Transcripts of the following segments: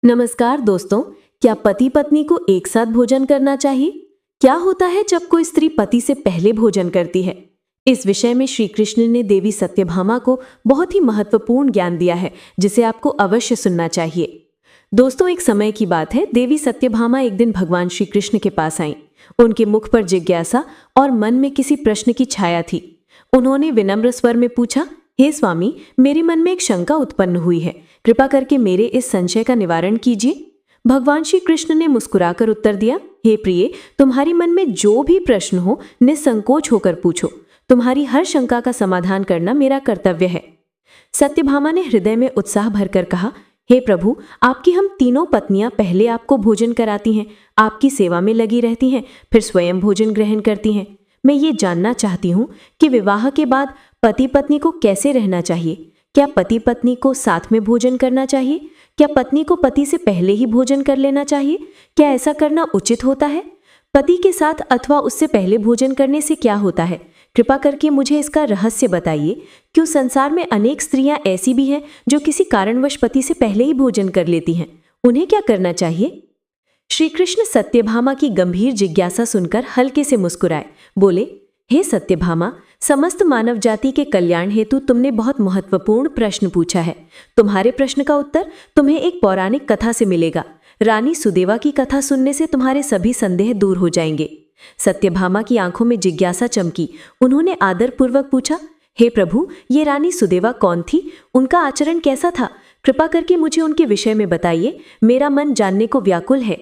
नमस्कार दोस्तों, क्या पति पत्नी को एक साथ भोजन करना चाहिए? क्या होता है जब कोई स्त्री पति से पहले भोजन करती है? इस विषय में श्री कृष्ण ने देवी सत्यभामा को बहुत ही महत्वपूर्ण ज्ञान दिया है, जिसे आपको अवश्य सुनना चाहिए। दोस्तों, एक समय की बात है, देवी सत्यभामा एक दिन भगवान श्री कृष्ण के पास आईं। उनके मुख पर जिज्ञासा और मन में किसी प्रश्न की छाया थी। उन्होंने विनम्र स्वर में पूछा, हे स्वामी, मेरे मन में एक शंका उत्पन्न हुई है, कृपा करके मेरे इस संशय का निवारण कीजिए। भगवान श्री कृष्ण ने मुस्कुराकर उत्तर दिया, हे प्रिय, तुम्हारी मन में जो भी प्रश्न हो निसंकोच होकर पूछो। तुम्हारी हर शंका का समाधान करना मेरा कर्तव्य है। सत्यभामा ने हृदय में उत्साह भरकर कहा, हे प्रभु, आपकी हम तीनों पत्नियां पहले आपको भोजन कराती हैं, आपकी सेवा में लगी रहती हैं, फिर स्वयं भोजन ग्रहण करती हैं। मैं ये जानना चाहती हूँ कि विवाह के बाद पति पत्नी को कैसे रहना चाहिए? क्या पति पत्नी को साथ में भोजन करना चाहिए? क्या पत्नी को पति से पहले ही भोजन कर लेना चाहिए? क्या ऐसा करना उचित होता है? पति के साथ अथवा उससे पहले भोजन करने से क्या होता है? कृपा करके मुझे इसका रहस्य बताइए। क्यों संसार में अनेक स्त्रियां ऐसी भी हैं जो किसी कारणवश पति से पहले ही भोजन कर लेती हैं? उन्हें क्या करना चाहिए? श्री कृष्ण सत्यभामा की गंभीर जिज्ञासा सुनकर हल्के से मुस्कुराए, बोले, हे सत्यभामा, समस्त मानव जाति के कल्याण हेतु तुमने बहुत महत्वपूर्ण प्रश्न पूछा है। तुम्हारे प्रश्न का उत्तर तुम्हें एक पौराणिक कथा से मिलेगा। रानी सुदेवा की कथा सुनने से तुम्हारे सभी संदेह दूर हो जाएंगे। सत्यभामा की आंखों में जिज्ञासा चमकी। उन्होंने आदरपूर्वक पूछा, हे प्रभु, ये रानी सुदेवा कौन थी? उनका आचरण कैसा था? कृपा करके मुझे उनके विषय में बताइए। मेरा मन जानने को व्याकुल है।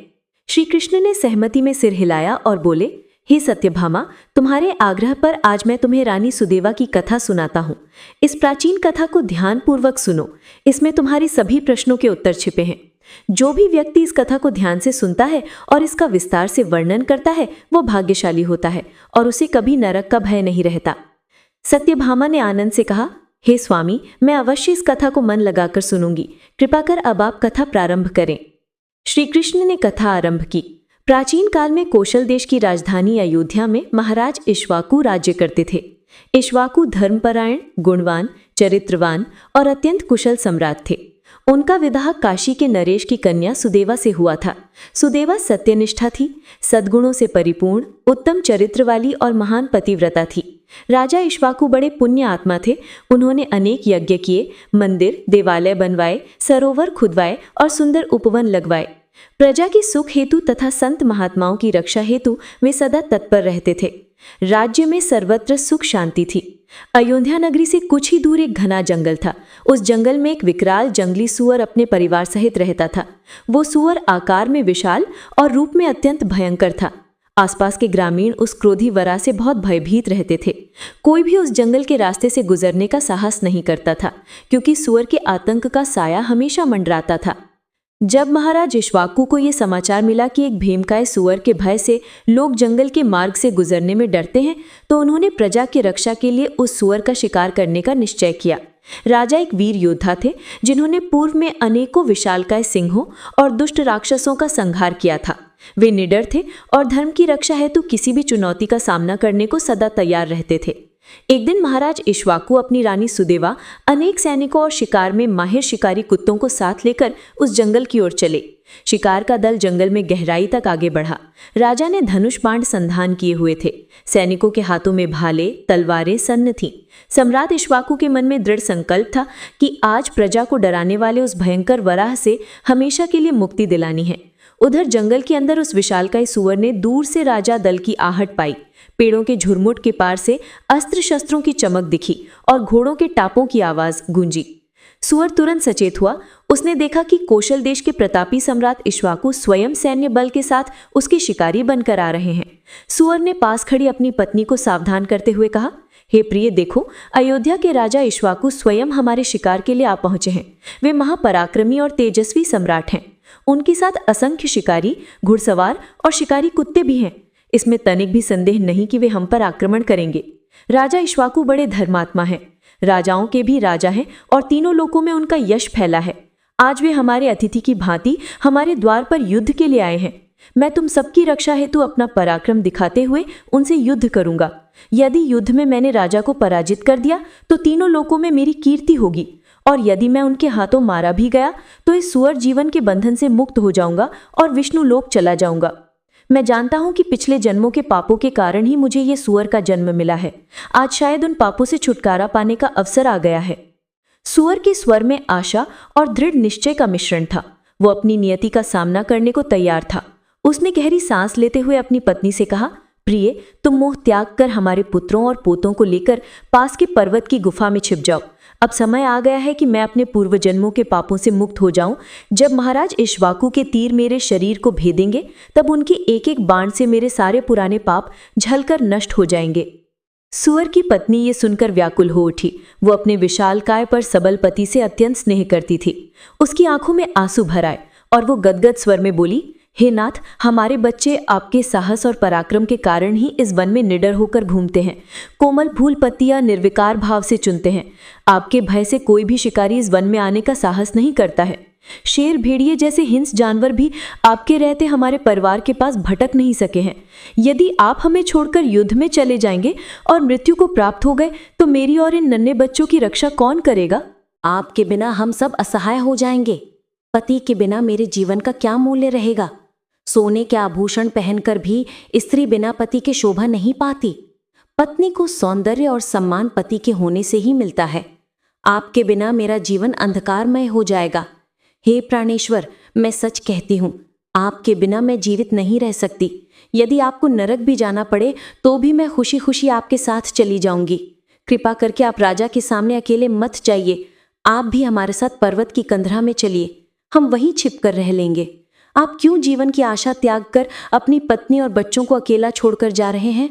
श्री कृष्ण ने सहमति में सिर हिलाया और बोले, हे सत्यभामा, तुम्हारे आग्रह पर आज मैं तुम्हें रानी सुदेवा की कथा सुनाता हूँ। इस प्राचीन कथा को ध्यानपूर्वक सुनो। इसमें तुम्हारे सभी प्रश्नों के उत्तर छिपे हैं। जो भी व्यक्ति इस कथा को ध्यान से सुनता है और इसका विस्तार से वर्णन करता है, वो भाग्यशाली होता है और उसे कभी नरक का भय नहीं रहता। सत्यभामा ने आनंद से कहा, हे स्वामी, मैं अवश्य इस कथा को मन लगाकर सुनूंगी। कृपा कर अब आप कथा प्रारंभ करें। श्री कृष्ण ने कथा आरंभ की। प्राचीन काल में कौशल देश की राजधानी अयोध्या में महाराज इक्ष्वाकु राज्य करते थे। इक्ष्वाकु धर्मपरायण, गुणवान, चरित्रवान और अत्यंत कुशल सम्राट थे। उनका विवाह काशी के नरेश की कन्या सुदेवा से हुआ था। सुदेवा सत्यनिष्ठा थी, सद्गुणों से परिपूर्ण, उत्तम चरित्र वाली और महान पतिव्रता थी। राजा इक्ष्वाकु बड़े पुण्य आत्मा थे। उन्होंने अनेक यज्ञ किए, मंदिर, देवालय बनवाए, सरोवर खुदवाए और सुंदर उपवन लगवाए। प्रजा की सुख हेतु तथा संत महात्माओं की रक्षा हेतु वे सदा तत्पर रहते थे। राज्य में सर्वत्र सुख शांति थी। अयोध्या नगरी से कुछ ही दूर एक घना जंगल था। उस जंगल में एक विकराल जंगली सुअर अपने परिवार सहित रहता था। वो सुअर आकार में विशाल और रूप में अत्यंत भयंकर था। आसपास के ग्रामीण उस क्रोधी वरा से बहुत भयभीत रहते थे। कोई भी उस जंगल के रास्ते से गुजरने का साहस नहीं करता था, क्योंकि सुअर के आतंक का साया हमेशा मंडराता था। जब महाराज इक्ष्वाकु को ये समाचार मिला कि एक भीमकाय सुअर के भय से लोग जंगल के मार्ग से गुजरने में डरते हैं, तो उन्होंने प्रजा की रक्षा के लिए उस सुअर का शिकार करने का निश्चय किया। राजा एक वीर योद्धा थे, जिन्होंने पूर्व में अनेकों विशालकाय सिंहों और दुष्ट राक्षसों का संहार किया था। वे निडर थे और धर्म की रक्षा हेतु किसी भी चुनौती का सामना करने को सदा तैयार रहते थे। एक दिन महाराज इक्ष्वाकु अपनी रानी सुदेवा, अनेक सैनिकों और शिकार में माहिर शिकारी कुत्तों को साथ लेकर उस जंगल की ओर चले। शिकार का दल जंगल में गहराई तक आगे बढ़ा। राजा ने धनुष बाण संधान किए हुए थे। सैनिकों के हाथों में भाले, तलवारें सन्न थीं। सम्राट इक्ष्वाकु के मन में दृढ़ संकल्प था कि आज प्रजा को डराने वाले उस भयंकर वराह से हमेशा के लिए मुक्ति दिलानी है। उधर जंगल के अंदर उस विशालकाय सुअर ने दूर से राजा दल की आहट पाई। पेड़ों के झुरमुट के पार से अस्त्र शस्त्रों की चमक दिखी और घोड़ों के टापों की आवाज गूंजी। सुअर तुरंत सचेत हुआ। उसने देखा कि कौशल देश के प्रतापी सम्राट इक्ष्वाकु स्वयं सैन्य बल के साथ उसके शिकारी बनकर आ रहे हैं। सुअर ने पास खड़ी अपनी पत्नी को सावधान करते हुए कहा, हे प्रिय, देखो, अयोध्या के राजा इक्ष्वाकु स्वयं हमारे शिकार के लिए आ पहुंचे हैं। वे महापराक्रमी और तेजस्वी सम्राट हैं। उनके साथ असंख्य शिकारी, घुड़सवार और शिकारी कुत्ते भी हैं। इसमें तनिक भी संदेह नहीं कि वे हम पर आक्रमण करेंगे। राजा इक्ष्वाकु बड़े धर्मात्मा हैं, राजाओं के भी राजा हैं और तीनों लोकों में उनका यश फैला है। आज वे हमारे अतिथि की भांति हमारे द्वार पर युद्ध के लिए आए हैं। मैं तुम सबकी रक्षा हेतु अपना पराक्रम दिखाते हुए उनसे युद्ध करूंगा। यदि युद्ध में मैंने राजा को पराजित कर दिया तो तीनों लोकों में मेरी कीर्ति होगी और यदि मैं उनके हाथों मारा भी गया तो इस सुअर जीवन के बंधन से मुक्त हो जाऊंगा और विष्णु लोक चला जाऊंगा। मैं जानता हूं कि पिछले जन्मों के पापों के कारण ही मुझे ये सुअर का जन्म मिला है। आज शायद उन पापों से छुटकारा पाने का अवसर आ गया है। सुअर के स्वर में आशा और दृढ़ निश्चय का मिश्रण था। वो अपनी नियति का सामना करने को तैयार था। उसने गहरी सांस लेते हुए अपनी पत्नी से कहा, प्रिय, तुम मोह त्याग कर हमारे पुत्रों और पोतों को लेकर पास के पर्वत की गुफा में छिप जाओ। अब समय आ गया है कि मैं अपने पूर्व जन्मों के पापों से मुक्त हो जाऊं। जब महाराज इक्ष्वाकु के तीर मेरे शरीर को भेदेंगे तब उनकी एक एक बाण से मेरे सारे पुराने पाप झलकर नष्ट हो जाएंगे। सुअर की पत्नी ये सुनकर व्याकुल हो उठी। वो अपने विशालकाय पर सबल पति से अत्यंत स्नेह करती थी। उसकी आंखों में आंसू भर आए और वो गदगद स्वर में बोली, हे नाथ, हमारे बच्चे आपके साहस और पराक्रम के कारण ही इस वन में निडर होकर घूमते हैं। कोमल फूल पत्तियां निर्विकार भाव से चुनते हैं। आपके भय से कोई भी शिकारी इस वन में आने का साहस नहीं करता है। शेर, भेड़िए जैसे हिंस जानवर भी आपके रहते हमारे परिवार के पास भटक नहीं सके हैं। यदि आप हमें छोड़कर युद्ध में चले जाएंगे और मृत्यु को प्राप्त हो गए तो मेरी और इन नन्हे बच्चों की रक्षा कौन करेगा? आपके बिना हम सब असहाय हो जाएंगे। पति के बिना मेरे जीवन का क्या मूल्य रहेगा? सोने के आभूषण पहनकर भी स्त्री बिना पति के शोभा नहीं पाती। पत्नी को सौंदर्य और सम्मान पति के होने से ही मिलता है। आपके बिना मेरा जीवन अंधकारमय हो जाएगा। हे प्राणेश्वर, मैं सच कहती हूँ, आपके बिना मैं जीवित नहीं रह सकती। यदि आपको नरक भी जाना पड़े तो भी मैं खुशी खुशी आपके साथ चली जाऊंगी। कृपा करके आप राजा के सामने अकेले मत जाइए। आप भी हमारे साथ पर्वत की कंदरा में चलिए। हम वहीं छिप कर रह लेंगे। आप क्यों जीवन की आशा त्याग कर अपनी पत्नी और बच्चों को अकेला छोड़कर जा रहे हैं?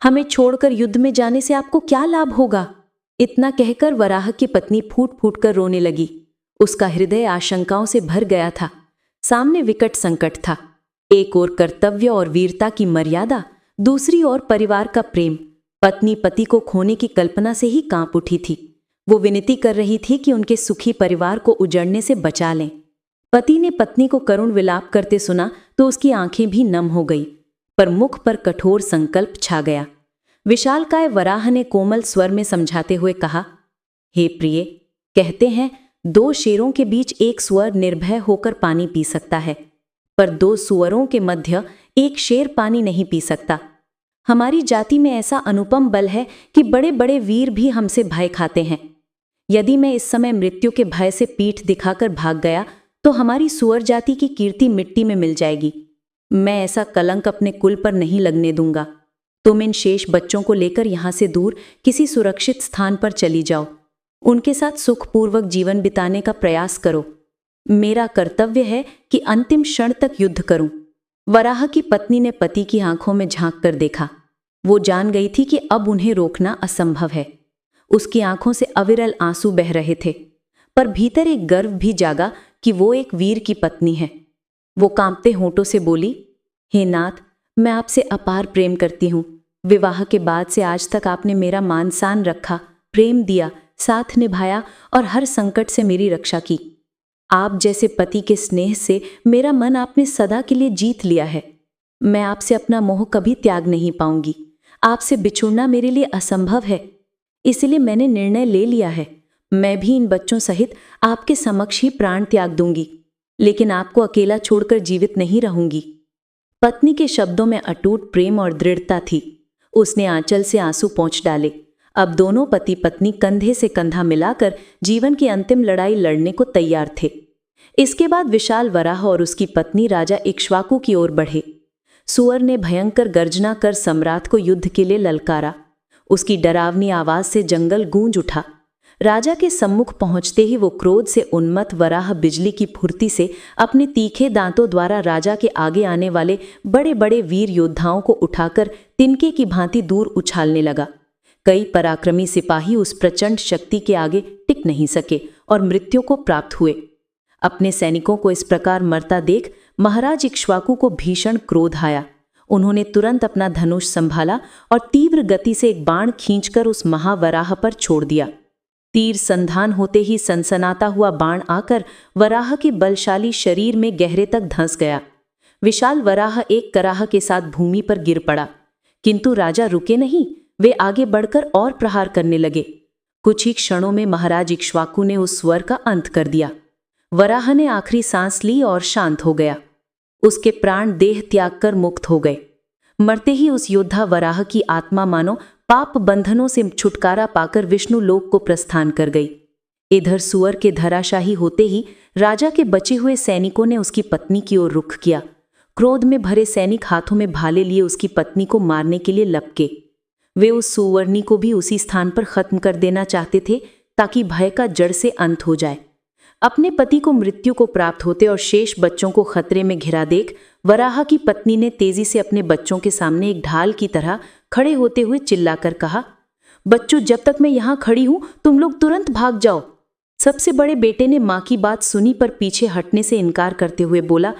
हमें छोड़कर युद्ध में जाने से आपको क्या लाभ होगा? इतना कहकर वराह की पत्नी फूट फूट कर रोने लगी। उसका हृदय आशंकाओं से भर गया था। सामने विकट संकट था। एक ओर कर्तव्य और वीरता की मर्यादा, दूसरी ओर परिवार का प्रेम। पत्नी पति को खोने की कल्पना से ही कांप उठी थी। वो विनती कर रही थी कि उनके सुखी परिवार को उजड़ने से बचा लें। पति ने पत्नी को करुण विलाप करते सुना तो उसकी आंखें भी नम हो गई, पर मुख पर कठोर संकल्प छा गया। विशालकाय वराह ने कोमल स्वर में समझाते हुए कहा, हे प्रिय, कहते हैं 2 शेरों के बीच एक सुअर निर्भय होकर पानी पी सकता है, पर 2 सुअरों के मध्य एक शेर पानी नहीं पी सकता। हमारी जाति में ऐसा अनुपम बल है कि बड़े बड़े वीर भी हमसे भय खाते हैं। यदि मैं इस समय मृत्यु के भय से पीठ दिखाकर भाग गया तो हमारी सुअर जाति की कीर्ति मिट्टी में मिल जाएगी। मैं ऐसा कलंक अपने कुल पर नहीं लगने दूंगा। तुम इन शेष बच्चों को लेकर यहाँ से दूर किसी सुरक्षित स्थान पर चली जाओ। उनके साथ सुखपूर्वक जीवन बिताने का प्रयास करो। मेरा कर्तव्य है कि अंतिम क्षण तक युद्ध करूं। वराह की पत्नी ने पति की आंखों में झांक कर देखा। वो जान गई थी कि अब उन्हें रोकना असंभव है। उसकी आंखों से अविरल आंसू बह रहे थे, पर भीतर एक गर्व भी जागा कि वो एक वीर की पत्नी है। वो कांपते होंठों से बोली, हे नाथ, मैं आपसे अपार प्रेम करती हूँ। विवाह के बाद से आज तक आपने मेरा मान सान रखा, प्रेम दिया, साथ निभाया और हर संकट से मेरी रक्षा की। आप जैसे पति के स्नेह से मेरा मन आपने सदा के लिए जीत लिया है। मैं आपसे अपना मोह कभी त्याग नहीं पाऊंगी। आपसे बिछुड़ना मेरे लिए असंभव है। इसलिए मैंने निर्णय ले लिया है, मैं भी इन बच्चों सहित आपके समक्ष ही प्राण त्याग दूंगी, लेकिन आपको अकेला छोड़कर जीवित नहीं रहूंगी। पत्नी के शब्दों में अटूट प्रेम और दृढ़ता थी। उसने आंचल से आंसू पोंछ डाले। अब दोनों पति पत्नी कंधे से कंधा मिलाकर जीवन की अंतिम लड़ाई लड़ने को तैयार थे। इसके बाद विशाल वराह और उसकी पत्नी राजा इक्ष्वाकु की ओर बढ़े। सुअर ने भयंकर गर्जना कर सम्राट को युद्ध के लिए ललकारा। उसकी डरावनी आवाज से जंगल गूंज उठा। राजा के सम्मुख पहुंचते ही वो क्रोध से उन्मत्त वराह बिजली की फुर्ती से अपने तीखे दांतों द्वारा राजा के आगे आने वाले बड़े बड़े वीर योद्धाओं को उठाकर तिनके की भांति दूर उछालने लगा। कई पराक्रमी सिपाही उस प्रचंड शक्ति के आगे टिक नहीं सके और मृत्यु को प्राप्त हुए। अपने सैनिकों को इस प्रकार मरता देख महाराज इक्ष्वाकु को भीषण क्रोध आया। उन्होंने तुरंत अपना धनुष संभाला और तीव्र गति से एक बाण खींचकर उस महावराह पर छोड़ दिया। तीर संधान होते ही सनसनाता हुआ बाण आकर वराह के बलशाली शरीर में गहरे तक धंस गया। विशाल वराह एक कराह के साथ भूमि पर गिर पड़ा, किंतु राजा रुके नहीं। वे आगे बढ़कर और प्रहार करने लगे। कुछ ही क्षणों में महाराज इक्ष्वाकु ने उस स्वर का अंत कर दिया। वराह ने आखिरी सांस ली और शांत हो गया। उसके प्राण देह त्याग कर मुक्त हो गए। मरते ही उस योद्धा वराह की आत्मा मानो पाप बंधनों से छुटकारा पाकर विष्णु लोक को प्रस्थान कर गई। इधर सुअर के धराशाही होते ही राजा के बचे हुए सैनिकों ने उसकी पत्नी की ओर रुख किया। क्रोध में भरे सैनिक हाथों में भाले लिए उसकी पत्नी को मारने के लिए लपके। वे उस सुवर्णी को भी उसी स्थान पर खत्म कर देना चाहते थे ताकि भय का जड़ से अंत हो जाए। अपने पति को मृत्यु को प्राप्त होते और शेष बच्चों को खतरे में घिरा देख वराह की पत्नी ने तेजी से अपने बच्चों के सामने एक ढाल की तरह खड़े होते हुए चिल्लाकर कहा, बच्चों, जब तक मैं यहाँ खड़ी हूं तुम लोग तुरंत भाग जाओ। सबसे बड़े बेटे ने माँ की बात सुनी पर पीछे हटने से इनकार करते हुए बोला,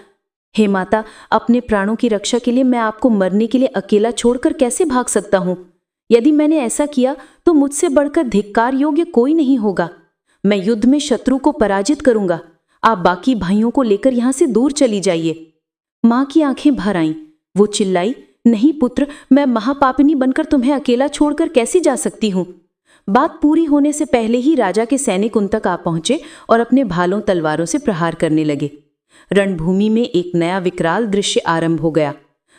हे माता, अपने प्राणों की रक्षा के लिए मैं आपको मरने के लिए अकेला छोड़कर कैसे भाग सकता हूँ। यदि मैंने ऐसा किया तो मुझसे बढ़कर धिक्कार योग्य कोई नहीं होगा। मैं युद्ध में शत्रु को पराजित करूंगा। आप बाकी भाइयों को लेकर यहां से दूर चली जाइए। मां की आंखें भर आईं। वो चिल्लाई, नहीं पुत्र, मैं महापापिनी बनकर तुम्हें अकेला छोड़कर कैसे जा सकती हूं। बात पूरी होने से पहले ही राजा के सैनिक उन तक आ पहुंचे और अपने भालों तलवारों से प्रहार करने लगे। रणभूमि में एक नया विकराल दृश्य आरंभ हो गया।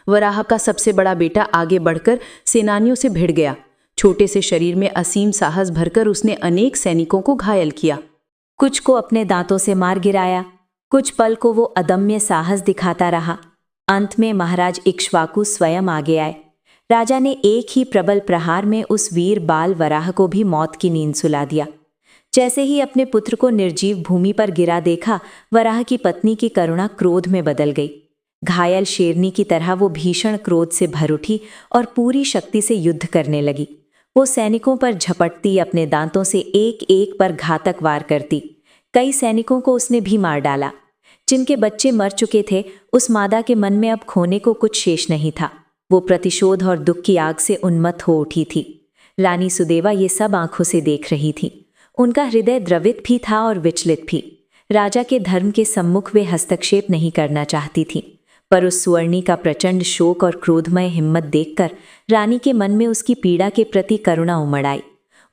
वराह का सबसे बड़ा बेटा आगे बढ़कर सेनानियों से भिड़ गया। छोटे से शरीर में असीम साहस भरकर उसने अनेक सैनिकों को घायल किया। कुछ को अपने दांतों से मार गिराया, कुछ पल को वो अदम्य साहस दिखाता रहा। अंत में महाराज इक्ष्वाकु स्वयं आगे आए। राजा ने एक ही प्रबल प्रहार में उस वीर बाल वराह को भी मौत की नींद सुला दिया। जैसे ही अपने पुत्र को निर्जीव भूमि पर गिरा देखा, वराह की पत्नी की करुणा क्रोध में बदल गई। घायल शेरनी की तरह वो भीषण क्रोध से भर उठी और पूरी शक्ति से युद्ध करने लगी। वो सैनिकों पर झपटती, अपने दांतों से एक एक पर घातक वार करती। कई सैनिकों को उसने भी मार डाला। जिनके बच्चे मर चुके थे, उस मादा के मन में अब खोने को कुछ शेष नहीं था। वो प्रतिशोध और दुख की आग से उन्मत्त हो उठी थी। रानी सुदेवा ये सब आंखों से देख रही थी। उनका हृदय द्रवित भी था और विचलित भी। राजा के धर्म के सम्मुख वे हस्तक्षेप नहीं करना चाहती थी, पर उस सुवर्णी का प्रचंड शोक और क्रोधमय हिम्मत देखकर रानी के मन में उसकी पीड़ा के प्रति करुणा उमड़ आई।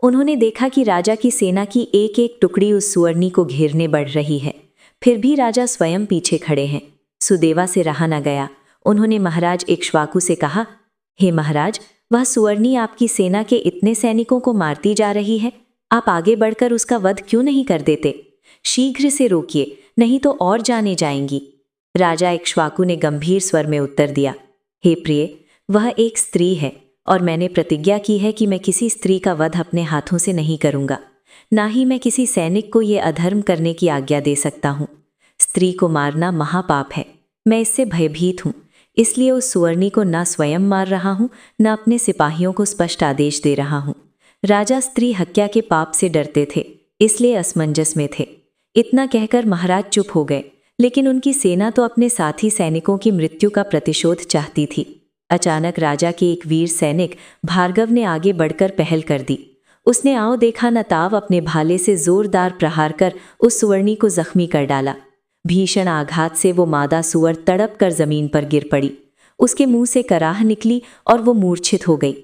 उन्होंने देखा कि राजा की सेना की एक एक टुकड़ी उस सुवर्णी को घेरने बढ़ रही है, फिर भी राजा स्वयं पीछे खड़े हैं। सुदेवा से रहा न गया। उन्होंने महाराज इक्ष्वाकु से कहा, हे महाराज, वह सुवर्णी आपकी सेना के इतने सैनिकों को मारती जा रही है, आप आगे बढ़कर उसका वध क्यों नहीं कर देते? शीघ्र से रोकिए, नहीं तो और जाने जाएंगी। राजा इक्ष्वाकु ने गंभीर स्वर में उत्तर दिया, हे प्रिय, वह एक स्त्री है और मैंने प्रतिज्ञा की है कि मैं किसी स्त्री का वध अपने हाथों से नहीं करूंगा। ना ही मैं किसी सैनिक को ये अधर्म करने की आज्ञा दे सकता हूँ। स्त्री को मारना महापाप है। मैं इससे भयभीत हूँ, इसलिए उस सुवर्णी को न स्वयं मार रहा हूँ, न अपने सिपाहियों को स्पष्ट आदेश दे रहा हूँ। राजा स्त्री हत्या के पाप से डरते थे, इसलिए असमंजस में थे। इतना कहकर महाराज चुप हो गए, लेकिन उनकी सेना तो अपने साथी सैनिकों की मृत्यु का प्रतिशोध चाहती थी। अचानक राजा के एक वीर सैनिक भार्गव ने आगे बढ़कर पहल कर दी। उसने आओ देखा न ताव अपने भाले से जोरदार प्रहार कर उस सुवर्णी को जख्मी कर डाला। भीषण आघात से वो मादा सुअर तड़प कर जमीन पर गिर पड़ी। उसके मुंह से कराह निकली और वो मूर्छित हो गई।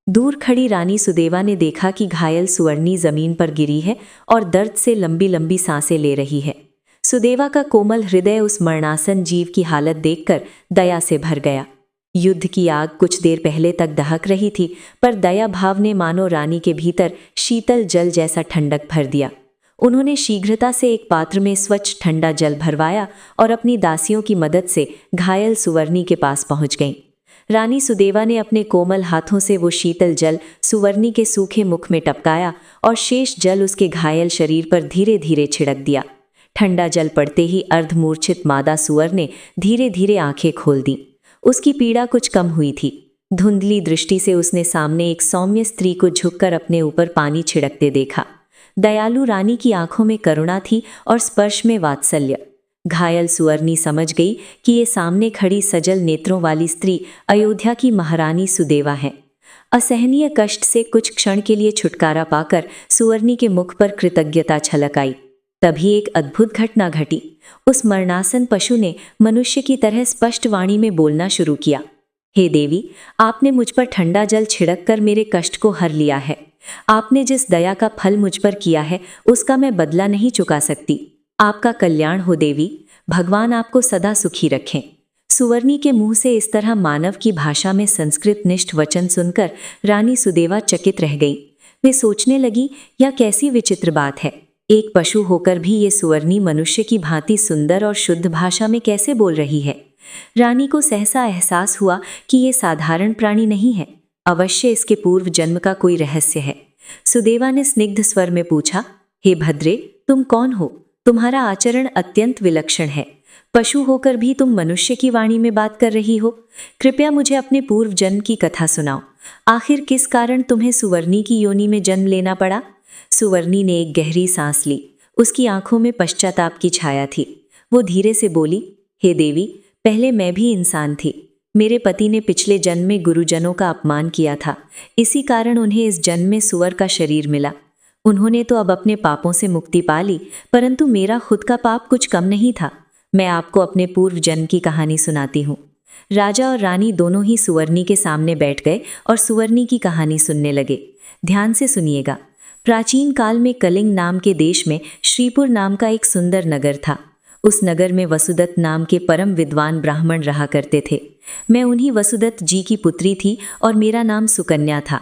दूर खड़ी रानी सुदेवा ने देखा कि घायल सुवर्णी जमीन पर गिरी है और दर्द से लंबी लंबी सांसें ले रही है। सुदेवा का कोमल हृदय उस मरणासन जीव की हालत देखकर दया से भर गया। युद्ध की आग कुछ देर पहले तक दहक रही थी, पर दया भाव ने मानो रानी के भीतर शीतल जल जैसा ठंडक भर दिया। उन्होंने शीघ्रता से एक पात्र में स्वच्छ ठंडा जल भरवाया और अपनी दासियों की मदद से घायल सुवर्णी के पास पहुंच गईं। रानी सुदेवा ने अपने कोमल हाथों से वो शीतल जल सुवर्णी के सूखे मुख में टपकाया और शेष जल उसके घायल शरीर पर धीरे धीरे छिड़क दिया। ठंडा जल पड़ते ही अर्धमूर्छित मादा सुअर ने धीरे धीरे आंखें खोल दी। उसकी पीड़ा कुछ कम हुई थी। धुंधली दृष्टि से उसने सामने एक सौम्य स्त्री को झुककर अपने ऊपर पानी छिड़कते देखा। दयालु रानी की आंखों में करुणा थी और स्पर्श में वात्सल्य। घायल सुअरनी समझ गई कि ये सामने खड़ी सजल नेत्रों वाली स्त्री अयोध्या की महारानी सुदेवा है। असहनीय कष्ट से कुछ क्षण के लिए छुटकारा पाकर सुअरनी के मुख पर कृतज्ञता छलक आई। तभी एक अद्भुत घटना घटी। उस मरणासन पशु ने मनुष्य की तरह स्पष्ट वाणी में बोलना शुरू किया। हे देवी, आपने मुझ पर ठंडा जल छिड़क कर मेरे कष्ट को हर लिया है। आपने जिस दया का फल मुझ पर किया है उसका मैं बदला नहीं चुका सकती। आपका कल्याण हो देवी, भगवान आपको सदा सुखी रखें। सुवर्णी के मुंह से इस तरह मानव की भाषा में संस्कृत निष्ठ वचन सुनकर रानी सुदेवा चकित रह गई। वे सोचने लगी, यह कैसी विचित्र बात है। एक पशु होकर भी ये सुवर्णी मनुष्य की भांति सुंदर और शुद्ध भाषा में कैसे बोल रही है। रानी को सहसा एहसास हुआ कि ये साधारण प्राणी नहीं है, अवश्य इसके पूर्व जन्म का कोई रहस्य है। सुदेवा ने स्निग्ध स्वर में पूछा, हे भद्रे, तुम कौन हो? तुम्हारा आचरण अत्यंत विलक्षण है। पशु होकर भी तुम मनुष्य की वाणी में बात कर रही हो। कृपया मुझे अपने पूर्व जन्म की कथा सुनाओ। आखिर किस कारण तुम्हें सुवर्णी की योनि में जन्म लेना पड़ा? सुवर्णी ने एक गहरी सांस ली। उसकी आंखों में पश्चाताप की छाया थी। वो धीरे से बोली, हे देवी, पहले मैं भी इंसान थी। मेरे पति ने पिछले जन्म में गुरुजनों का अपमान किया था, इसी कारण उन्हें इस जन्म में सुअर का शरीर मिला। उन्होंने तो अब अपने पापों से मुक्ति पा ली, परंतु मेरा खुद का पाप कुछ कम नहीं था। मैं आपको अपने पूर्व जन्म की कहानी सुनाती हूँ। राजा और रानी दोनों ही सुवर्णी के सामने बैठ गए और सुवर्णी की कहानी सुनने लगे। ध्यान से सुनिएगा। प्राचीन काल में कलिंग नाम के देश में श्रीपुर नाम का एक सुंदर नगर था। उस नगर में वसुदत्त नाम के परम विद्वान ब्राह्मण रहा करते थे। मैं उन्हीं वसुदत्त जी की पुत्री थी और मेरा नाम सुकन्या था।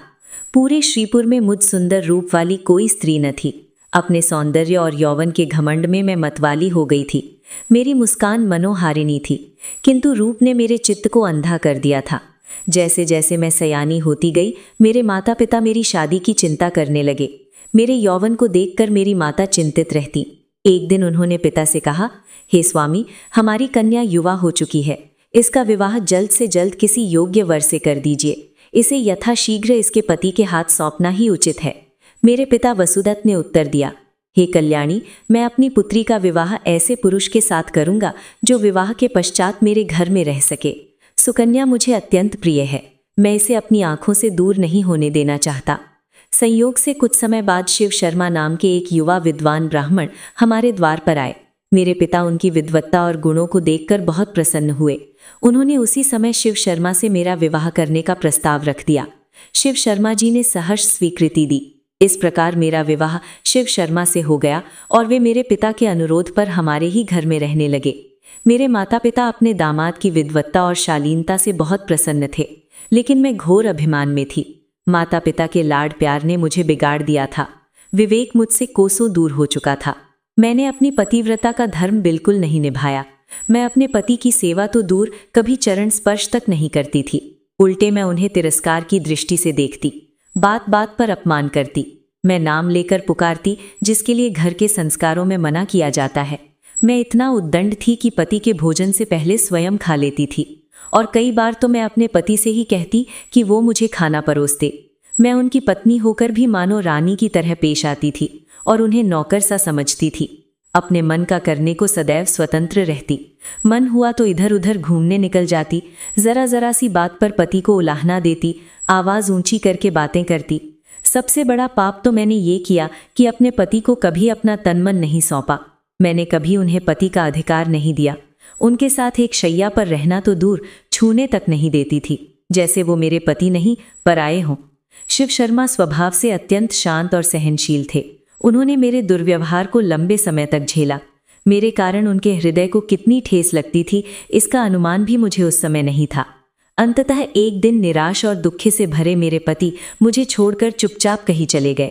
पूरे श्रीपुर में मुझ सुंदर रूप वाली कोई स्त्री न थी। अपने सौंदर्य और यौवन के घमंड में मैं मतवाली हो गई थी। मेरी मुस्कान मनोहारिणी थी, किंतु रूप ने मेरे चित्त को अंधा कर दिया था। जैसे जैसे मैं सयानी होती गई, मेरे माता पिता मेरी शादी की चिंता करने लगे। मेरे यौवन को देखकर मेरी माता चिंतित रहती। एक दिन उन्होंने पिता से कहा, हे स्वामी, हमारी कन्या युवा हो चुकी है। इसका विवाह जल्द से जल्द किसी योग्य वर से कर दीजिए। इसे यथाशीघ्र इसके पति के हाथ सौंपना ही उचित है। मेरे पिता वसुदत्त ने उत्तर दिया, हे कल्याणी, मैं अपनी पुत्री का विवाह ऐसे पुरुष के साथ करूंगा जो विवाह के पश्चात मेरे घर में रह सके। सुकन्या मुझे अत्यंत प्रिय है। मैं इसे अपनी आंखों से दूर नहीं होने देना चाहता। संयोग से कुछ समय बाद शिव शर्मा नाम के एक युवा विद्वान ब्राह्मण हमारे द्वार पर आए। मेरे पिता उनकी विद्वत्ता और गुणों को देखकर बहुत प्रसन्न हुए। उन्होंने उसी समय शिव शर्मा से मेरा विवाह करने का प्रस्ताव रख दिया। शिव शर्मा जी ने सहर्ष स्वीकृति दी। इस प्रकार मेरा विवाह शिव शर्मा से हो गया और वे मेरे पिता के अनुरोध पर हमारे ही घर में रहने लगे। मेरे माता पिता अपने दामाद की विद्वत्ता और शालीनता से बहुत प्रसन्न थे, लेकिन मैं घोर अभिमान में थी। माता पिता के लाड प्यार ने मुझे बिगाड़ दिया था। विवेक मुझसे कोसों दूर हो चुका था। मैंने अपनी पतिव्रता का धर्म बिल्कुल नहीं निभाया। मैं अपने पति की सेवा तो दूर, कभी चरण स्पर्श तक नहीं करती थी। उल्टे मैं उन्हें तिरस्कार की दृष्टि से देखती, बात बात पर अपमान करती। मैं नाम लेकर पुकारती जिसके लिए घर के संस्कारों में मना किया जाता है। मैं इतना उद्दंड थी कि पति के भोजन से पहले स्वयं खा लेती थी, और कई बार तो मैं अपने पति से ही कहती कि वो मुझे खाना परोसते। मैं उनकी पत्नी होकर भी मानो रानी की तरह पेश आती थी और उन्हें नौकर सा समझती थी। अपने मन का करने को सदैव स्वतंत्र रहती। मन हुआ तो इधर उधर घूमने निकल जाती। जरा जरा सी बात पर पति को उलाहना देती, आवाज़ ऊंची करके बातें करती। सबसे बड़ा पाप तो मैंने ये किया कि अपने पति को कभी अपना तन मन नहीं सौंपा। मैंने कभी उन्हें पति का अधिकार नहीं दिया। उनके साथ एक शैया पर रहना तो दूर, छूने तक नहीं देती थी, जैसे वो मेरे पति नहीं पराये हों। शिव शर्मा स्वभाव से अत्यंत शांत और सहनशील थे। उन्होंने मेरे दुर्व्यवहार को लंबे समय तक झेला। मेरे कारण उनके हृदय को कितनी ठेस लगती थी, इसका अनुमान भी मुझे उस समय नहीं था। अंततः एक दिन निराश और दुखे से भरे मेरे पति मुझे छोड़कर चुपचाप कहीं चले गए।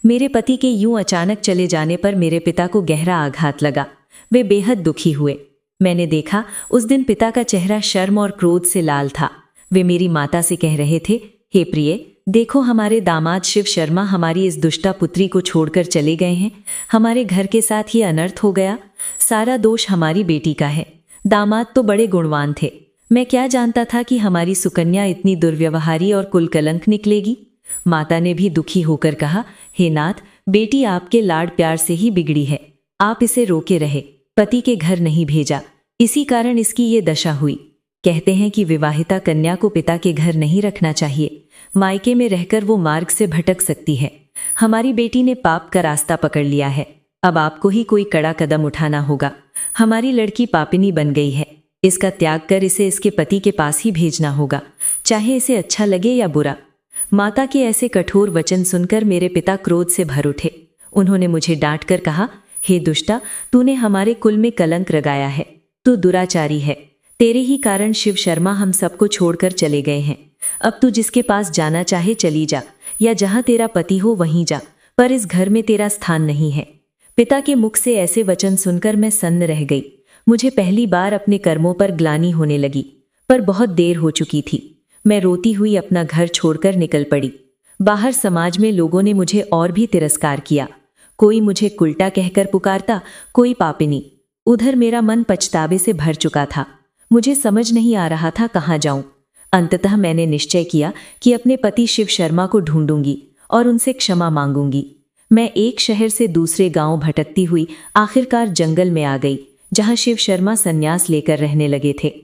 मेरे पति के यूं अचानक चले जाने पर मेरे पिता को गहरा आघात लगा। वे बेहद दुखी हुए। मैंने देखा उस दिन पिता का चेहरा शर्म और क्रोध से लाल था। वे मेरी माता से कह रहे थे, हे प्रिय, देखो हमारे दामाद शिव शर्मा हमारी इस दुष्टा पुत्री को छोड़कर चले गए हैं। हमारे घर के साथ ये अनर्थ हो गया। सारा दोष हमारी बेटी का है। दामाद तो बड़े गुणवान थे। मैं क्या जानता था कि हमारी सुकन्या इतनी दुर्व्यवहारी और कुलकलंक निकलेगी। माता ने भी दुखी होकर कहा, हे नाथ, बेटी आपके लाड प्यार से ही बिगड़ी है। आप इसे रोके रहे, पति के घर नहीं भेजा, इसी कारण इसकी ये दशा हुई। कहते हैं कि विवाहिता कन्या को पिता के घर नहीं रखना चाहिए। मायके में रहकर वो मार्ग से भटक सकती है। हमारी बेटी ने पाप का रास्ता पकड़ लिया है। अब आपको ही कोई कड़ा कदम उठाना होगा। हमारी लड़की पापिनी बन गई है। इसका त्याग कर इसे इसके पति के पास ही भेजना होगा, चाहे इसे अच्छा लगे या बुरा। माता के ऐसे कठोर वचन सुनकर मेरे पिता क्रोध से भर उठे। उन्होंने मुझे डांटकर कहा, हे दुष्टा, तूने हमारे कुल में कलंक लगाया है, तू दुराचारी है। तेरे ही कारण शिव शर्मा हम सबको छोड़कर चले गए हैं। अब तू जिसके पास जाना चाहे चली जा, या जहां तेरा पति हो वहीं जा, पर इस घर में तेरा स्थान नहीं है। पिता के मुख से ऐसे वचन सुनकर मैं सन्न रह गई। मुझे पहली बार अपने कर्मों पर ग्लानि होने लगी, पर बहुत देर हो चुकी थी। मैं रोती हुई अपना घर छोड़कर निकल पड़ी। बाहर समाज में लोगों ने मुझे और भी तिरस्कार किया। कोई मुझे कुल्टा कहकर पुकारता, कोई पापिनी। उधर मेरा मन पछतावे से भर चुका था। मुझे समझ नहीं आ रहा था कहाँ जाऊं। अंततः मैंने निश्चय किया कि अपने पति शिव शर्मा को ढूंढूंगी और उनसे क्षमा मांगूंगी। मैं एक शहर से दूसरे गांव भटकती हुई आखिरकार जंगल में आ गई, जहां शिव शर्मा संन्यास लेकर रहने लगे थे।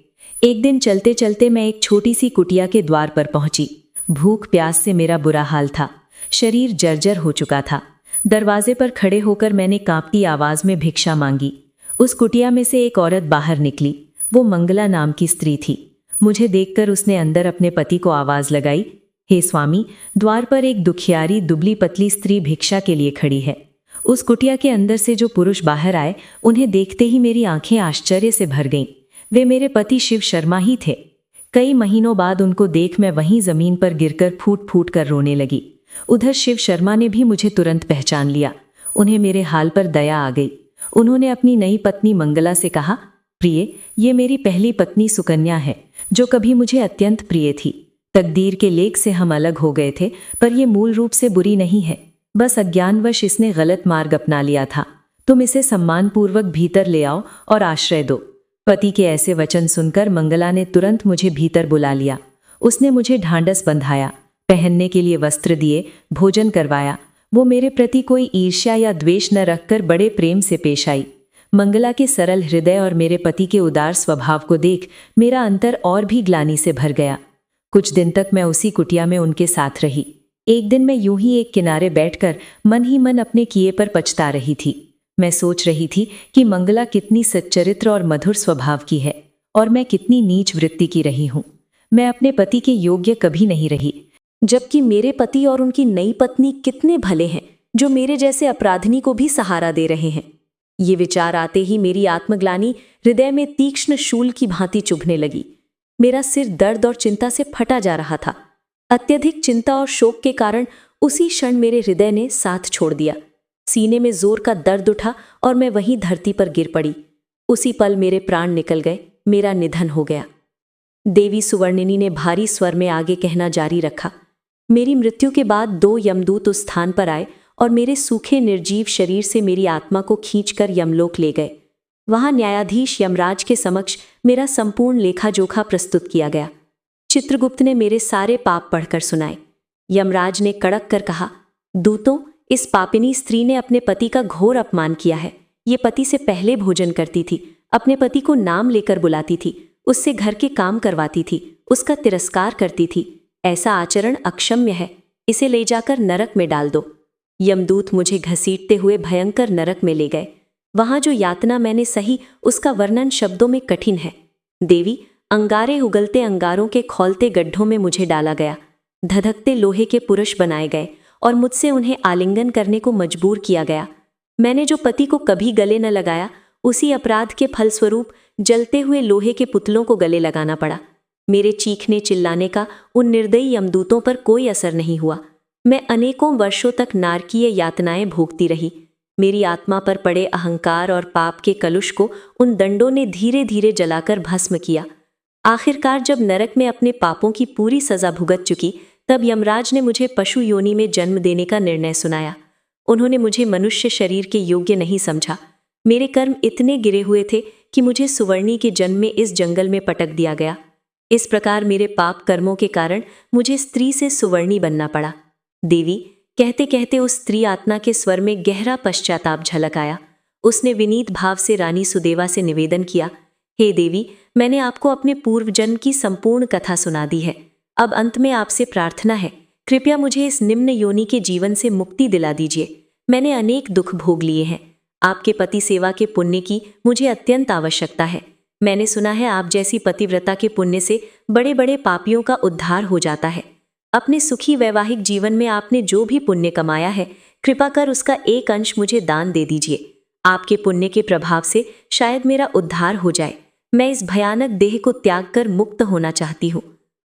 एक दिन चलते चलते मैं एक छोटी सी कुटिया के द्वार पर पहुंची। भूख प्यास से मेरा बुरा हाल था, शरीर जर्जर हो चुका था। दरवाजे पर खड़े होकर मैंने कांपती आवाज में भिक्षा मांगी। उस कुटिया में से एक औरत बाहर निकली। वो मंगला नाम की स्त्री थी। मुझे देखकर उसने अंदर अपने पति को आवाज लगाई, हे स्वामी, द्वार पर एक दुखियारी दुबली पतली स्त्री भिक्षा के लिए खड़ी है। उस कुटिया के अंदर से जो पुरुष बाहर आए, उन्हें देखते ही मेरी आंखें आश्चर्य से भर गईं। वे मेरे पति शिव शर्मा ही थे। कई महीनों बाद उनको देख मैं वहीं जमीन पर गिरकर फूट फूट कर रोने लगी। उधर शिव शर्मा ने भी मुझे तुरंत पहचान लिया। उन्हें मेरे हाल पर दया आ गई। उन्होंने अपनी नई पत्नी मंगला से कहा, प्रिय, ये मेरी पहली पत्नी सुकन्या है, जो कभी मुझे अत्यंत प्रिय थी। तकदीर के लेख से हम अलग हो गए थे, पर यह मूल रूप से बुरी नहीं है। बस अज्ञानवश इसने गलत मार्ग अपना लिया था। तुम इसे सम्मानपूर्वक भीतर ले आओ और आश्रय दो। पति के ऐसे वचन सुनकर मंगला ने तुरंत मुझे भीतर बुला लिया। उसने मुझे ढांढस बंधाया, पहनने के लिए वस्त्र दिए, भोजन करवाया। वो मेरे प्रति कोई ईर्ष्या या द्वेष न रखकर बड़े प्रेम से पेश आई। मंगला के सरल हृदय और मेरे पति के उदार स्वभाव को देख मेरा अंतर और भी ग्लानि से भर गया। कुछ दिन तक मैं उसी कुटिया में उनके साथ रही। एक दिन मैं यूं ही एक किनारे बैठकर मन ही मन अपने किए पर पछता रही थी। मैं सोच रही थी कि मंगला कितनी सच्चरित्र और मधुर स्वभाव की है और मैं कितनी नीच वृत्ति की रही हूं। मैं अपने पति के योग्य कभी नहीं रही, जबकि मेरे पति और उनकी नई पत्नी कितने भले हैं, जो मेरे जैसे अपराधिनी को भी सहारा दे रहे हैं। ये विचार आते ही मेरी आत्मग्लानि हृदय में तीक्ष्ण शूल की भांति चुभने लगी। मेरा सिर दर्द और चिंता से फटा जा रहा था। अत्यधिक चिंता और शोक के कारण उसी क्षण मेरे हृदय ने साथ छोड़ दिया। सीने में जोर का दर्द उठा और मैं वहीं धरती पर गिर पड़ी। उसी पल मेरे प्राण निकल गए, मेरा निधन हो गया। देवी सुवर्णिनी ने भारी स्वर में आगे कहना जारी रखा। मेरी मृत्यु के बाद 2 यमदूत उस स्थान पर आए और मेरे सूखे निर्जीव शरीर से मेरी आत्मा को खींचकर यमलोक ले गए। वहां न्यायाधीश यमराज के समक्ष मेरा संपूर्ण लेखा जोखा प्रस्तुत किया गया। चित्रगुप्त ने मेरे सारे पाप पढ़कर सुनाए। यमराज ने कड़क कर कहा, दूतों, इस पापिनी स्त्री ने अपने पति का घोर अपमान किया है। ये पति से पहले भोजन करती थी, अपने पति को नाम लेकर बुलाती थी, उससे घर के काम करवाती थी, उसका तिरस्कार करती थी। ऐसा आचरण अक्षम्य है। इसे ले जाकर नरक में डाल दो। यमदूत मुझे घसीटते हुए भयंकर नरक में ले गए। वहां जो यातना मैंने सही, उसका वर्णन शब्दों में कठिन है। देवी, अंगारे उगलते अंगारों के खौलते गड्ढों में मुझे डाला गया। धधकते लोहे के पुरुष बनाए गए और मुझसे उन्हें आलिंगन करने को मजबूर किया गया। मैंने जो पति को कभी गले न लगाया, उसी अपराध के फलस्वरूप जलते हुए लोहे के पुतलों को गले लगाना पड़ा। मेरे चीखने चिल्लाने का उन निर्दयी यमदूतों पर कोई असर नहीं हुआ। मैं अनेकों वर्षों तक नारकीय यातनाएं भोगती रही। मेरी आत्मा पर पड़े अहंकार और पाप के कलुष को उन दंडों ने धीरे धीरे जलाकर भस्म किया। आखिरकार जब नरक में अपने पापों की पूरी सजा भुगत चुकी, तब यमराज ने मुझे पशु योनि में जन्म देने का निर्णय सुनाया। उन्होंने मुझे मनुष्य शरीर के योग्य नहीं समझा। मेरे कर्म इतने गिरे हुए थे कि मुझे सुवर्णी के जन्म में इस जंगल में पटक दिया गया। इस प्रकार मेरे पाप कर्मों के कारण मुझे स्त्री से सुवर्णी बनना पड़ा। देवी, कहते कहते उस स्त्री आत्मा के स्वर में गहरा पश्चाताप झलक आया। उसने विनीत भाव से रानी सुदेवा से निवेदन किया, हे देवी, मैंने आपको अपने पूर्व जन्म की संपूर्ण कथा सुना दी है। अब अंत में आपसे प्रार्थना है, कृपया मुझे इस निम्न योनि के जीवन से मुक्ति दिला दीजिए। मैंने अनेक दुख भोग लिए हैं। आपके पति सेवा के पुण्य की मुझे अत्यंत आवश्यकता है। मैंने सुना है आप जैसी पतिव्रता के पुण्य से बड़े बड़े पापियों का उद्धार हो जाता है। अपने सुखी वैवाहिक जीवन में आपने जो भी पुण्य कमाया है, कृपा कर उसका एक अंश मुझे दान दे दीजिए। आपके पुण्य के प्रभाव से शायद मेरा उद्धार हो जाए। मैं इस भयानक देह को त्याग कर मुक्त होना चाहती हूँ।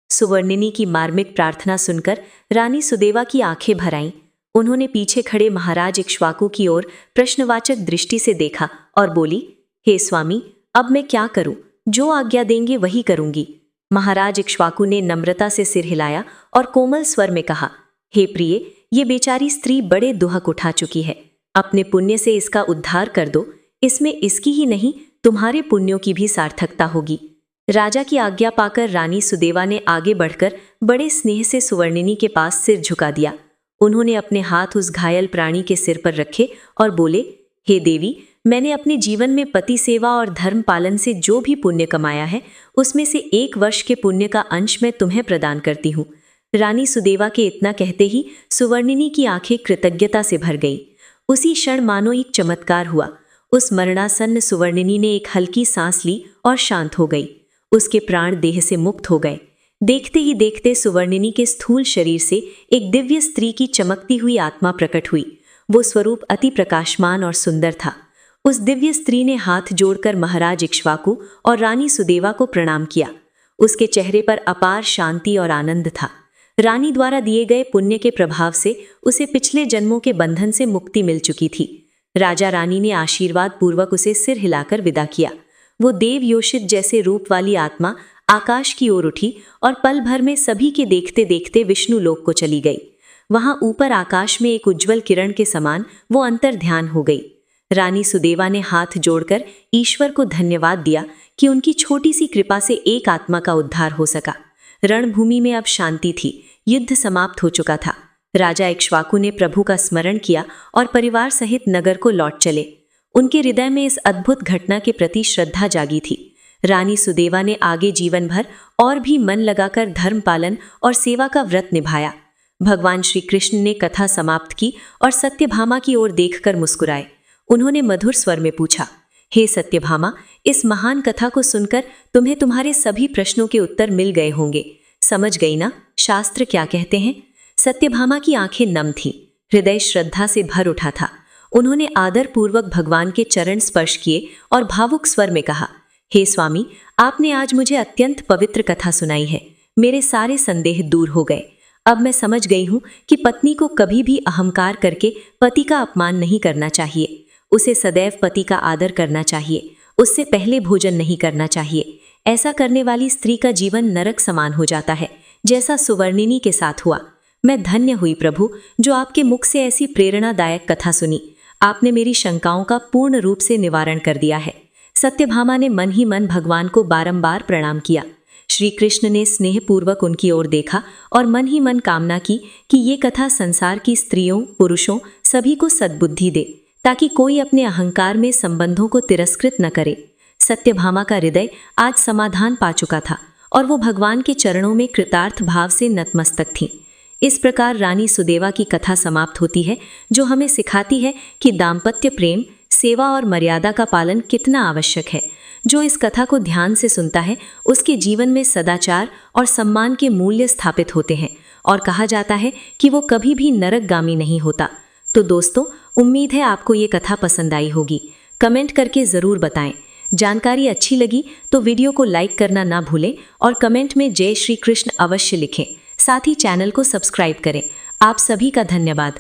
सुवर्णिनी की मार्मिक प्रार्थना सुनकर रानी सुदेवा की आंखें भर आईं। उन्होंने पीछे खड़े महाराज इक्ष्वाकु की ओर प्रश्नवाचक दृष्टि से देखा और बोली, हे स्वामी, अब मैं क्या करूं? जो आज्ञा देंगे वही करूंगी। महाराज इक्ष्वाकु ने नम्रता से सिर हिलाया और कोमल स्वर में कहा, हे प्रिय, ये बेचारी स्त्री बड़े दुहक उठा चुकी है। अपने पुण्य से इसका उद्धार कर दो। इसमें इसकी ही नहीं, तुम्हारे पुण्यों की भी सार्थकता होगी। राजा की आज्ञा पाकर रानी सुदेवा ने आगे बढ़कर बड़े स्नेह से सुवर्णिनी के पास सिर झुका दिया। उन्होंने अपने हाथ उस घायल प्राणी के सिर पर रखे और बोले, हे देवी, मैंने अपने जीवन में पति सेवा और धर्म पालन से जो भी पुण्य कमाया है, उसमें से 1 वर्ष के पुण्य का अंश मैं तुम्हें प्रदान करती हूँ। रानी सुदेवा के इतना कहते ही सुवर्णिनी की आंखें कृतज्ञता से भर गई। उसी क्षण मानो एक चमत्कार हुआ। उस मरणासन्न सुवर्णिनी ने एक हल्की सांस ली और शांत हो गई। उसके प्राण देह से मुक्त हो गए। देखते ही देखते सुवर्णिनी के स्थूल शरीर से एक दिव्य स्त्री की चमकती हुई आत्मा प्रकट हुई। वो स्वरूप अति प्रकाशमान और सुंदर था। उस दिव्य स्त्री ने हाथ जोड़कर महाराज इक्ष्वाकु और रानी सुदेवा को प्रणाम किया। उसके चेहरे पर अपार शांति और आनंद था। रानी द्वारा दिए गए पुण्य के प्रभाव से उसे पिछले जन्मों के बंधन से मुक्ति मिल चुकी थी। राजा रानी ने आशीर्वाद पूर्वक उसे सिर हिलाकर विदा किया। वो देव योषित जैसे रूप वाली आत्मा आकाश की ओर उठी और पल भर में सभी के देखते देखते विष्णु लोक को चली गई। वहां ऊपर आकाश में एक उज्ज्वल किरण के समान वो अंतर ध्यान हो गई। रानी सुदेवा ने हाथ जोड़कर ईश्वर को धन्यवाद दिया कि उनकी छोटी सी कृपा से एक आत्मा का उद्धार हो सका। रणभूमि में अब शांति थी। युद्ध समाप्त हो चुका था। राजा इक्ष्वाकु ने प्रभु का स्मरण किया और परिवार सहित नगर को लौट चले। उनके हृदय में इस अद्भुत घटना के प्रति श्रद्धा जागी थी। रानी सुदेवा ने आगे जीवन भर और भी मन लगाकर धर्म पालन और सेवा का व्रत निभाया। भगवान श्री कृष्ण ने कथा समाप्त की और सत्यभामा की ओर देखकर मुस्कुराए। उन्होंने मधुर स्वर में पूछा, हे सत्यभामा, इस महान कथा को सुनकर तुम्हें तुम्हारे सभी प्रश्नों के उत्तर मिल गए होंगे। समझ गई ना शास्त्र क्या कहते हैं? सत्यभामा की आंखें नम थीं, हृदय श्रद्धा से भर उठा था। उन्होंने आदरपूर्वक भगवान के चरण स्पर्श किए और भावुक स्वर में कहा, हे स्वामी, आपने आज मुझे अत्यंत पवित्र कथा सुनाई है। मेरे सारे संदेह दूर हो गए। अब मैं समझ गई हूँ कि पत्नी को कभी भी अहंकार करके पति का अपमान नहीं करना चाहिए। उसे सदैव पति का आदर करना चाहिए। उससे पहले भोजन नहीं करना चाहिए। ऐसा करने वाली स्त्री का जीवन नरक समान हो जाता है, जैसा सुवर्णिनी के साथ हुआ। मैं धन्य हुई प्रभु, जो आपके मुख से ऐसी प्रेरणादायक कथा सुनी। आपने मेरी शंकाओं का पूर्ण रूप से निवारण कर दिया है। सत्यभामा ने मन ही मन भगवान को बारंबार प्रणाम किया। श्री कृष्ण ने स्नेहपूर्वक उनकी ओर देखा और मन ही मन कामना की कि ये कथा संसार की स्त्रियों, पुरुषों सभी को सद्बुद्धि दे, ताकि कोई अपने अहंकार में संबंधों को तिरस्कृत न करे। सत्यभामा का हृदय आज समाधान पा चुका था और वो भगवान के चरणों में कृतार्थ भाव से नतमस्तक थी। इस प्रकार रानी सुदेवा की कथा समाप्त होती है, जो हमें सिखाती है कि दाम्पत्य प्रेम, सेवा और मर्यादा का पालन कितना आवश्यक है। जो इस कथा को ध्यान से सुनता है, उसके जीवन में सदाचार और सम्मान के मूल्य स्थापित होते हैं और कहा जाता है कि वो कभी भी नरकगामी नहीं होता। तो दोस्तों, उम्मीद है आपको ये कथा पसंद आई होगी। कमेंट करके ज़रूर बताएं। जानकारी अच्छी लगी तो वीडियो को लाइक करना ना भूलें और कमेंट में जय श्री कृष्ण अवश्य लिखें। साथ ही चैनल को सब्सक्राइब करें। आप सभी का धन्यवाद।